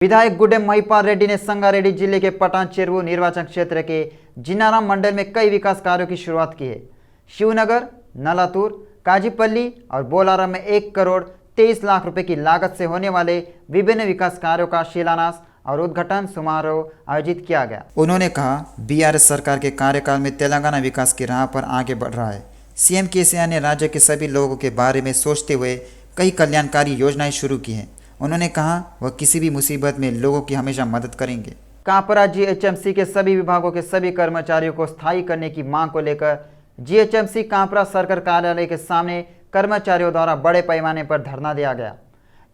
विधायक गुड्डे महिपाल रेड्डी ने संगारेड्डी जिले के पटान चेरुवु निर्वाचन क्षेत्र के जिन्नाराम मंडल में कई विकास कार्यों की शुरुआत की है। शिवनगर, नलातूर, काजीपल्ली और बोलाराम में 1 करोड़ 23 लाख रुपए की लागत से होने वाले विभिन्न विकास कार्यों का शिलान्यास और उद्घाटन समारोह आयोजित किया गया। उन्होंने कहा, बीआरएस सरकार के कार्यकाल में तेलंगाना विकास की राह पर आगे बढ़ रहा है। सीएम केसीआर ने राज्य के सभी लोगों के बारे में सोचते हुए कई कल्याणकारी योजनाएं शुरू की हैं। उन्होंने कहा, वह किसी भी मुसीबत में लोगों की हमेशा मदद करेंगे। कापरा जीएचएमसी के सभी विभागों के सभी कर्मचारियों को स्थायी करने की मांग को लेकर जीएचएमसी कापरा सर्कल कार्यालय के सामने कर्मचारियों द्वारा बड़े पैमाने पर धरना दिया गया।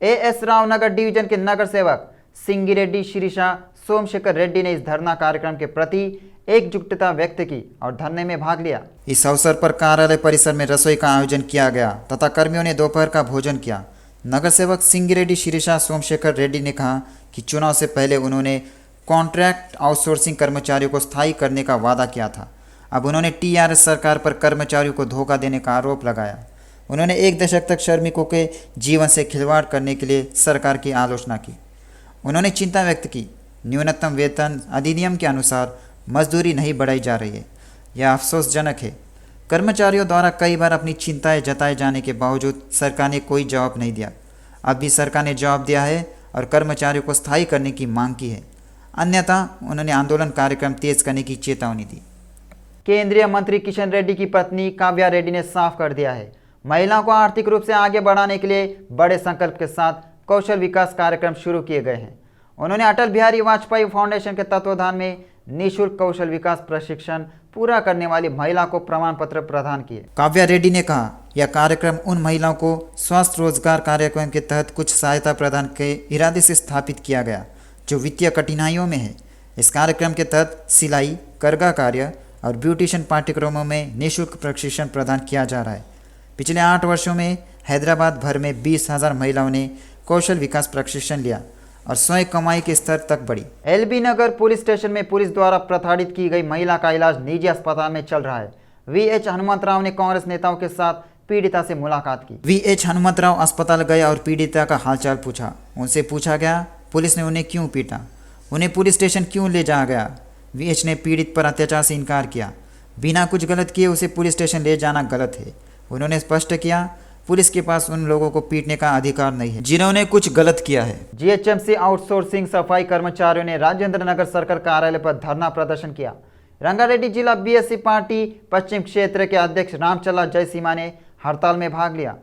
एएस राव नगर डिवीजन के नगर सेवक सिंगिरेड्डी शिरीषा सोमशेखर रेड्डी ने इस धरना कार्यक्रम के प्रति एकजुटता व्यक्त की और धरने में भाग लिया। इस अवसर पर कार्यालय परिसर में रसोई का आयोजन किया गया तथा कर्मियों ने दोपहर का भोजन किया। नगर सेवक सिंगिरेड्डी शिरीषा सोमशेखर रेड्डी ने कहा कि चुनाव से पहले उन्होंने कॉन्ट्रैक्ट आउटसोर्सिंग कर्मचारियों को स्थायी करने का वादा किया था। अब उन्होंने टीआरएस सरकार पर कर्मचारियों को धोखा देने का आरोप लगाया। उन्होंने 1 दशक तक श्रमिकों के जीवन से खिलवाड़ करने के लिए सरकार की आलोचना की। उन्होंने चिंता व्यक्त की, न्यूनतम वेतन अधिनियम के अनुसार मजदूरी नहीं बढ़ाई जा रही है। यह अफसोसजनक है। कर्मचारियों द्वारा कई बार अपनी चिंताएं जताए जाने के बावजूद सरकार ने कोई जवाब नहीं दिया। अब भी सरकार ने जवाब दिया है और कर्मचारियों को स्थायी करने की मांग की है, अन्यथा उन्होंने आंदोलन कार्यक्रम तेज करने की चेतावनी दी। केंद्रीय मंत्री किशन रेड्डी की पत्नी काव्या रेड्डी ने साफ कर दिया है, महिलाओं को आर्थिक रूप से आगे बढ़ाने के लिए बड़े संकल्प के साथ कौशल विकास कार्यक्रम शुरू किए गए हैं। उन्होंने अटल बिहारी वाजपेयी फाउंडेशन के तत्वाधान में निःशुल्क कौशल विकास प्रशिक्षण पूरा करने वाली महिला को प्रमाण पत्र प्रदान किए। काव्या रेड्डी ने कहा, यह कार्यक्रम उन महिलाओं को स्वास्थ्य रोजगार कार्यक्रम के तहत कुछ सहायता प्रदान के इरादे से स्थापित किया गया जो वित्तीय कठिनाइयों में है। इस कार्यक्रम के तहत सिलाई, करगा कार्य और ब्यूटिशियन पाठ्यक्रमों में निःशुल्क प्रशिक्षण प्रदान किया जा रहा है। पिछले 8 वर्षों में हैदराबाद भर में 20,000 महिलाओं ने कौशल विकास प्रशिक्षण लिया और स्वयं कमाई के स्तर तक बढ़ी। एलबी नगर पुलिस स्टेशन में पुलिस द्वारा प्रताड़ित की गई महिला का इलाज निजी अस्पताल में चल रहा है। वीएच हनुमंतराव ने कांग्रेस नेताओं के साथ पीड़िता से मुलाकात की। वीएच हनुमंतराव अस्पताल गए और पीड़िता का हालचाल पूछा। उनसे पूछा गया, पुलिस ने उन्हें क्यों पीटा, उन्हें पुलिस स्टेशन क्यों ले जाया गया। वीएच ने पीड़ित पर अत्याचार से इनकार किया। बिना कुछ गलत किए उसे पुलिस स्टेशन ले जाना गलत है। उन्होंने स्पष्ट किया, पुलिस के पास उन लोगों को पीटने का अधिकार नहीं है जिन्होंने कुछ गलत किया है। जीएचएमसी आउटसोर्सिंग सफाई कर्मचारियों ने राजेंद्र नगर सर्कल कार्यालय पर धरना प्रदर्शन किया। रंगारेड्डी जिला बीएसपी पार्टी पश्चिम क्षेत्र के अध्यक्ष रामचला जयसीमा ने हड़ताल में भाग लिया।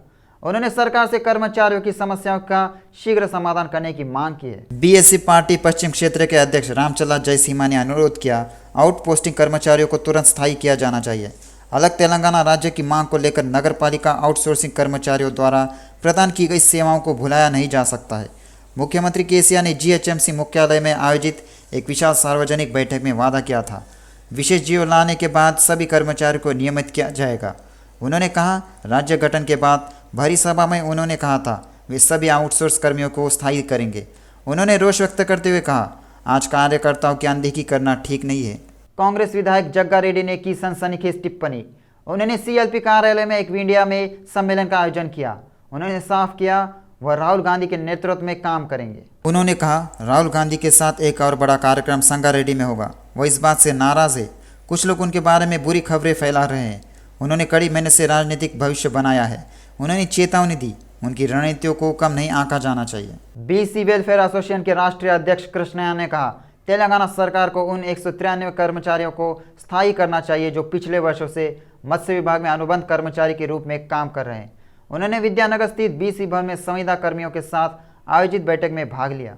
उन्होंने सरकार से कर्मचारियों की समस्याओं का शीघ्र समाधान करने की मांग की है। बीएसपी पार्टी पश्चिम क्षेत्र के अध्यक्ष रामचला जयसीमा ने अनुरोध किया, आउटपोस्टिंग कर्मचारियों को तुरंत स्थायी किया जाना चाहिए। अलग तेलंगाना राज्य की मांग को लेकर नगर पालिका आउटसोर्सिंग कर्मचारियों द्वारा प्रदान की गई सेवाओं को भुलाया नहीं जा सकता है। मुख्यमंत्री केसीआर ने जीएचएमसी मुख्यालय में आयोजित एक विशाल सार्वजनिक बैठक में वादा किया था, विशेष जीओ लाने के बाद सभी कर्मचारियों को नियमित किया जाएगा। उन्होंने कहा, राज्य गठन के बाद भरी सभा में उन्होंने कहा था वे सभी आउटसोर्स कर्मियों को स्थायी करेंगे। उन्होंने रोष व्यक्त करते हुए कहा, आज कार्यकर्ताओं की अनदेखी करना ठीक नहीं है। कांग्रेस विधायक जग्गा रेड्डी ने की सनसनीखेज टिप्पणी। उन्होंने सीएलपी कार्यालय में एक मीडिया में सम्मेलन का आयोजन किया। उन्होंने साफ किया, वह राहुल गांधी के नेतृत्व में काम करेंगे। उन्होंने कहा, राहुल गांधी के साथ एक और बड़ा कार्यक्रम संगारेड्डी में होगा। वह इस बात से नाराज है, कुछ लोग उनके बारे में बुरी खबरें फैला रहे हैं। उन्होंने कड़ी मेहनत से राजनीतिक भविष्य बनाया है। उन्होंने चेतावनी दी, उनकी रणनीतियों को कम नहीं आंका जाना चाहिए। बीसी वेलफेयर एसोसिएशन के राष्ट्रीय अध्यक्ष कृष्णया ने कहा, तेलंगाना सरकार को उन 193 कर्मचारियों को स्थायी करना चाहिए जो पिछले वर्षों से मत्स्य विभाग में अनुबंध कर्मचारी के रूप में काम कर रहे हैं। उन्होंने विद्यानगर स्थित बीसी भवन में संविदा कर्मियों के साथ आयोजित बैठक में भाग लिया।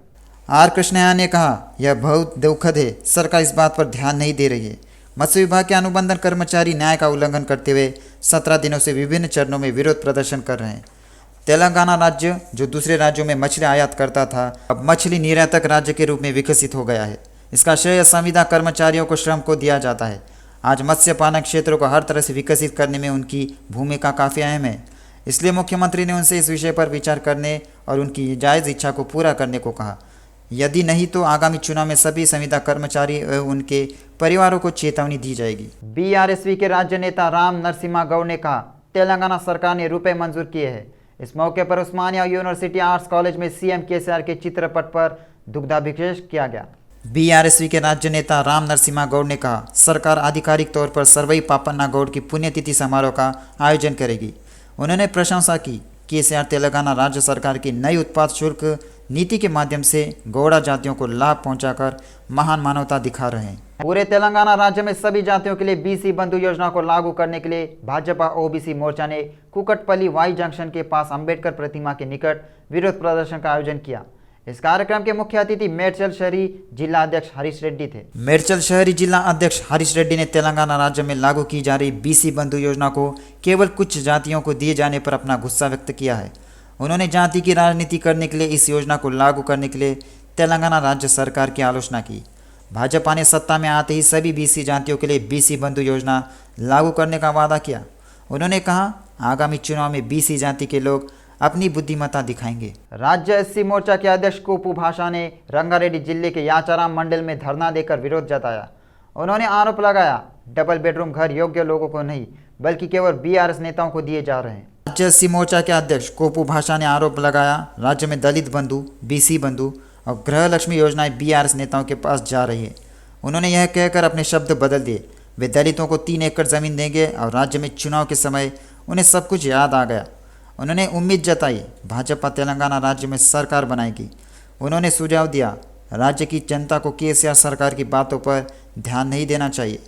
आर कृष्णया ने कहा, यह बहुत दुखद है, सरकार इस बात पर ध्यान नहीं दे रही है। मत्स्य विभाग के अनुबंधन कर्मचारी न्याय का उल्लंघन करते हुए 17 दिनों से विभिन्न चरणों में विरोध प्रदर्शन कर रहे हैं। तेलंगाना राज्य जो दूसरे राज्यों में मछली आयात करता था, अब मछली निर्यातक राज्य के रूप में विकसित हो गया है। इसका श्रेय संविदा कर्मचारियों को श्रम को दिया जाता है। आज मत्स्य पालन क्षेत्रों को हर तरह से विकसित करने में उनकी भूमिका काफ़ी अहम है। इसलिए मुख्यमंत्री ने उनसे इस विषय पर विचार करने और उनकी जायज़ इच्छा को पूरा करने को कहा। यदि नहीं तो आगामी चुनाव में सभी संविदा कर्मचारी एवं उनके परिवारों को चेतावनी दी जाएगी। बीआरएसपी के राज्य नेता राम नरसिम्हा गौड़ ने कहा, तेलंगाना सरकार ने रुपए मंजूर किए हैं। इस मौके पर उस्मानिया यूनिवर्सिटी आर्ट्स कॉलेज में सीएम केसीआर के चित्रपट पर दुग्धाभिषेक किया गया। बीआरएसवी के राज्य नेता राम नरसिम्हा गौड़ ने कहा, सरकार आधिकारिक तौर पर सर्वई पापन्ना गौड़ की पुण्यतिथि समारोह का आयोजन करेगी। उन्होंने प्रशंसा की केसीआर तेलंगाना राज्य सरकार की नई उत्पाद शुल्क नीति के माध्यम से गौड़ा जातियों को लाभ पहुंचाकर महान मानवता दिखा रहे हैं। पूरे तेलंगाना राज्य में सभी जातियों के लिए बीसी बंधु योजना को लागू करने के लिए भाजपा ओबीसी मोर्चा ने कुकटपल्ली वाई जंक्शन के पास अंबेडकर प्रतिमा के निकट विरोध प्रदर्शन का आयोजन किया। इस कार्यक्रम के मुख्य अतिथि मेडचल शहरी जिला अध्यक्ष हरीश रेड्डी थे। मेडचल शहरी जिला अध्यक्ष हरीश रेड्डी ने तेलंगाना राज्य में लागू की जा रही बीसी बंधु योजना को केवल कुछ जातियों को दिए जाने पर अपना गुस्सा व्यक्त किया है। उन्होंने जाति की राजनीति करने के लिए इस योजना को लागू करने के लिए तेलंगाना राज्य सरकार की आलोचना की। भाजपा ने सत्ता में आते ही सभी बीसी जातियों के लिए बीसी बंधु योजना लागू करने का वादा किया। उन्होंने कहा, आगामी चुनाव में बीसी जाति के लोग अपनी बुद्धिमत्ता दिखाएंगे। राज्य एससी मोर्चा के अध्यक्ष कोपू भाषा ने रंगारेड्डी जिले के याचाराम मंडल में धरना देकर विरोध जताया। उन्होंने आरोप लगाया, डबल बेडरूम घर योग्य लोगों को नहीं बल्कि केवल बीआरएस नेताओं को दिए जा रहे हैं। राज्य एससी मोर्चा के अध्यक्ष कोपू भाषा ने आरोप लगाया, राज्य में दलित बंधु, बीसी बंधु और गृह लक्ष्मी योजनाएं बीआरएस नेताओं के पास जा रही है। उन्होंने यह कहकर अपने शब्द बदल दिए, वे दलितों को 3 एकड़ ज़मीन देंगे और राज्य में चुनाव के समय उन्हें सब कुछ याद आ गया। उन्होंने उम्मीद जताई, भाजपा तेलंगाना राज्य में सरकार बनाएगी। उन्होंने सुझाव दिया, राज्य की जनता को केसीआर सरकार की बातों पर ध्यान नहीं देना चाहिए।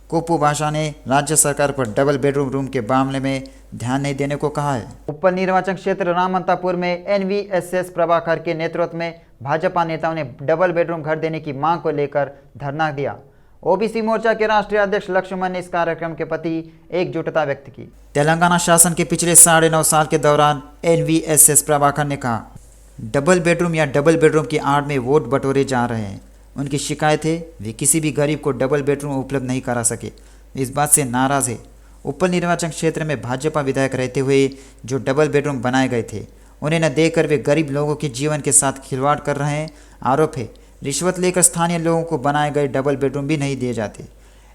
कोपू भाषा ने राज्य सरकार पर डबल बेडरूम रूम के मामले में ध्यान नहीं देने को कहा है। उप निर्वाचन क्षेत्र रामंतापुर में एनवीएसएस प्रभाकर के नेतृत्व में भाजपा नेताओं ने डबल बेडरूम घर देने की मांग को लेकर धरना दिया। ओबीसी मोर्चा के राष्ट्रीय अध्यक्ष लक्ष्मण ने इस कार्यक्रम के प्रति एकजुटता व्यक्त की। तेलंगाना शासन के पिछले 9.5 साल के दौरान एनवीएसएस प्रभाकर ने कहा, डबल बेडरूम या डबल बेडरूम की आड़ में वोट बटोरे जा रहे हैं। उनकी शिकायत है, वे किसी भी गरीब को डबल बेडरूम उपलब्ध नहीं करा सके। इस बात से नाराज़ है। उप निर्वाचन क्षेत्र में भाजपा विधायक रहते हुए जो डबल बेडरूम बनाए गए थे, उन्हें न देकर वे गरीब लोगों के जीवन के साथ खिलवाड़ कर रहे हैं। आरोप है, रिश्वत लेकर स्थानीय लोगों को बनाए गए डबल बेडरूम भी नहीं दिए जाते।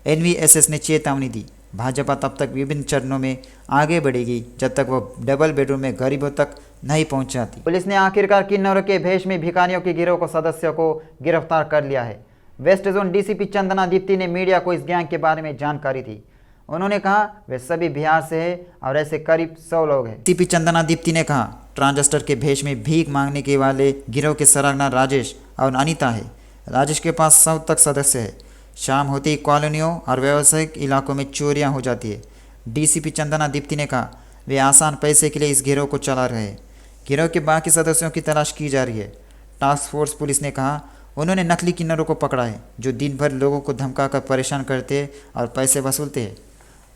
एनवीएसएस ने चेतावनी दी, भाजपा तब तक विभिन्न चरणों में आगे बढ़ेगी जब तक वह डबल बेडरूम में गरीबों तक नहीं पहुंच जाती। पुलिस ने आखिरकार किन्नौर के भेष में भिखारियों के गिरोह को सदस्यों को गिरफ्तार कर लिया है। West zone DCP Chandana Deepti ने मीडिया को इस गैंग के बारे में जानकारी दी। उन्होंने कहा, वे सभी बिहार से हैं और ऐसे करीब 100 लोग हैं। डीसीपी चंदना दीप्ति ने कहा, ट्रांजिस्टर के भेष में भीख मांगने के वाले गिरोह के सरगना राजेश और अनीता है। राजेश के पास 100 तक सदस्य है। शाम होते ही कॉलोनियों और व्यावसायिक इलाकों में चोरियां हो जाती है। डीसीपी चंदना दीप्ति ने कहा, वे आसान पैसे के लिए इस गिरोह को चला रहे हैं। गिरोह के बाकी सदस्यों की तलाश की जा रही है। टास्क फोर्स पुलिस ने कहा, उन्होंने नकली किन्नरों को पकड़ा है जो दिन भर लोगों को धमकाकर परेशान करते हैं और पैसे वसूलते हैं।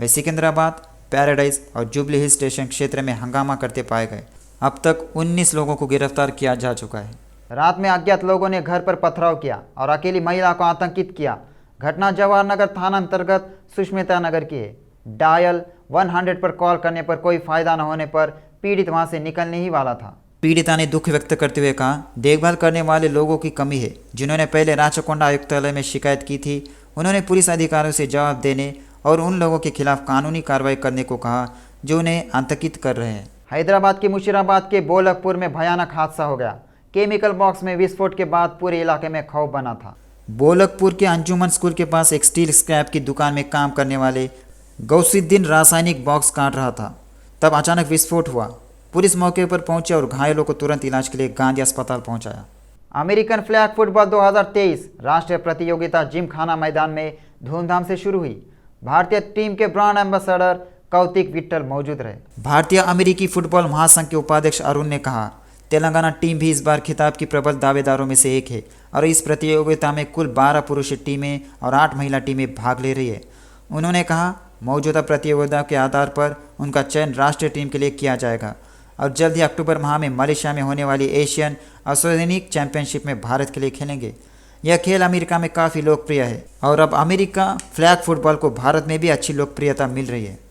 वे सिकंदराबाद, पैराडाइज और जुबली हिल स्टेशन क्षेत्र में हंगामा करते पाए गए। अब तक 19 लोगों को गिरफ्तार किया जा चुका है। रात में अज्ञात लोगों ने घर पर पथराव किया और अकेली महिला को आतंकित किया। घटना जवाहर नगर थाना अंतर्गत सुष्मिता नगर की है। डायल 100 पर कॉल करने पर कोई फायदा न होने पर पीड़ित वहां से निकलने ही वाला था। पीड़िता ने दुख व्यक्त करते हुए कहा, देखभाल करने वाले लोगों की कमी है। जिन्होंने पहले राचकोंडा आयुक्तालय में शिकायत की थी, उन्होंने पुलिस अधिकारियों से जवाब देने और उन लोगों के खिलाफ कानूनी कार्रवाई करने को कहा जो उन्हें आतंकित कर रहे हैं। हैदराबाद के मुशीराबाद के बोलकपुर में भयानक हादसा हो गया। केमिकल बॉक्स में विस्फोट के बाद पूरे इलाके में खौफ बना था। बोलकपुर के अंजुमन स्कूल के पास एक स्टील स्क्रैप की दुकान में काम करने वाले गौसुद्दीन रासायनिक बॉक्स काट रहा था, तब अचानक विस्फोट हुआ। पुलिस मौके पर पहुंचे और घायलों को तुरंत इलाज के लिए गांधी अस्पताल पहुंचाया। अमेरिकन फ्लैग फुटबॉल 2023 राष्ट्रीय प्रतियोगिता जिमखाना मैदान में धूमधाम से शुरू हुई। भारतीय टीम के ब्रांड एम्बेसडर कौतिक विट्ठल मौजूद रहे। भारतीय अमेरिकी फुटबॉल महासंघ के उपाध्यक्ष अरुण ने कहा, तेलंगाना टीम भी इस बार खिताब की प्रबल दावेदारों में से एक है और इस प्रतियोगिता में कुल 12 पुरुष टीमें और 8 महिला टीमें भाग ले रही है। उन्होंने कहा, मौजूदा प्रतियोगिता के आधार पर उनका चयन राष्ट्रीय टीम के लिए किया जाएगा और जल्द ही अक्टूबर माह में मलेशिया में होने वाली एशियन ओशियानिक चैंपियनशिप में भारत के लिए खेलेंगे। यह खेल अमेरिका में काफ़ी लोकप्रिय है और अब अमेरिका फ्लैग फुटबॉल को भारत में भी अच्छी लोकप्रियता मिल रही है।